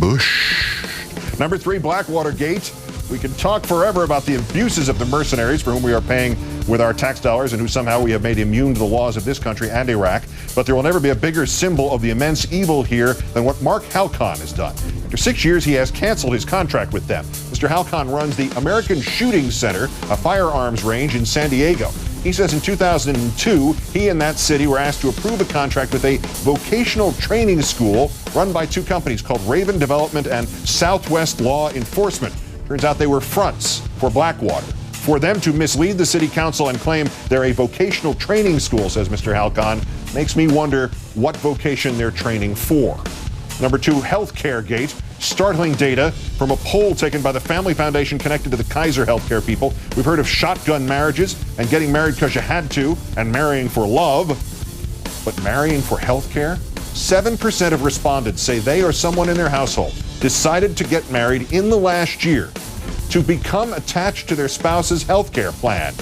Bush. Number 3, Blackwater Gate. We can talk forever about the abuses of the mercenaries for whom we are paying with our tax dollars and who somehow we have made immune to the laws of this country and Iraq. But there will never be a bigger symbol of the immense evil here than what Mark Halcon has done. After 6 years, he has canceled his contract with them. Mr. Halcon runs the American Shooting Center, a firearms range in San Diego. He says in 2002, he and that city were asked to approve a contract with a vocational training school run by 2 companies called Raven Development and Southwest Law Enforcement. Turns out they were fronts for Blackwater. For them to mislead the city council and claim they're a vocational training school, says Mr. Halcon, makes me wonder what vocation they're training for. Number 2, Healthcare Gate. Startling data from a poll taken by the Family Foundation connected to the Kaiser Healthcare people. We've heard of shotgun marriages and getting married because you had to and marrying for love. But marrying for healthcare? 7% of respondents say they or someone in their household decided to get married in the last year to become attached to their spouse's health care plan.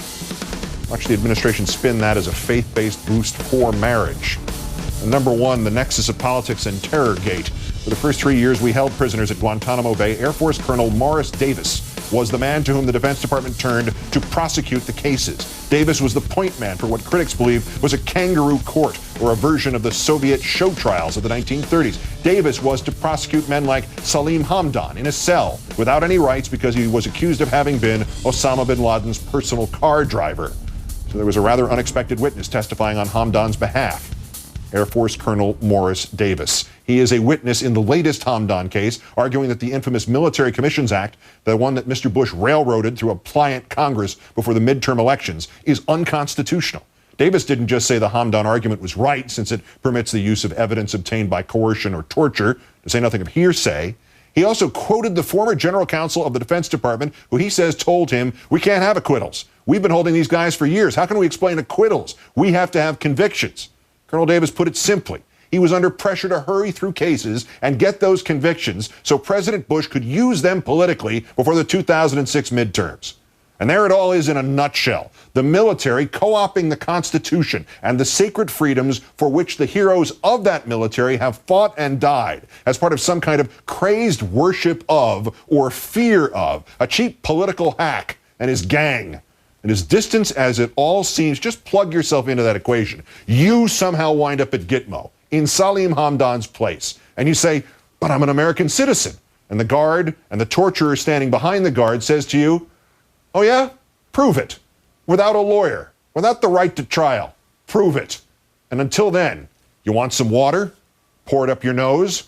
Watch the administration spin that as a faith-based boost for marriage. And number 1, the nexus of politics and terror gate. For the first 3 years we held prisoners at Guantanamo Bay, Air Force Colonel Morris Davis was the man to whom the Defense Department turned to prosecute the cases. Davis was the point man for what critics believe was a kangaroo court, or a version of the Soviet show trials of the 1930s. Davis was to prosecute men like Salim Hamdan in a cell without any rights because he was accused of having been Osama bin Laden's personal car driver. So there was a rather unexpected witness testifying on Hamdan's behalf. Air Force Colonel Morris Davis. He is a witness in the latest Hamdan case, arguing that the infamous Military Commissions Act, the one that Mr. Bush railroaded through a pliant Congress before the midterm elections, is unconstitutional. Davis didn't just say the Hamdan argument was right, since it permits the use of evidence obtained by coercion or torture, to say nothing of hearsay. He also quoted the former general counsel of the Defense Department, who he says told him, "We can't have acquittals. We've been holding these guys for years. How can we explain acquittals? We have to have convictions." Colonel Davis put it simply. He was under pressure to hurry through cases and get those convictions so President Bush could use them politically before the 2006 midterms. And there it all is in a nutshell. The military co-opting the Constitution and the sacred freedoms for which the heroes of that military have fought and died as part of some kind of crazed worship of or fear of a cheap political hack and his gang. And as distant as it all seems, just plug yourself into that equation. You somehow wind up at Gitmo, in Salim Hamdan's place, and you say, "But I'm an American citizen." And the guard and the torturer standing behind the guard says to you, "Oh yeah? Prove it. Without a lawyer, without the right to trial. Prove it." And until then, you want some water? Pour it up your nose?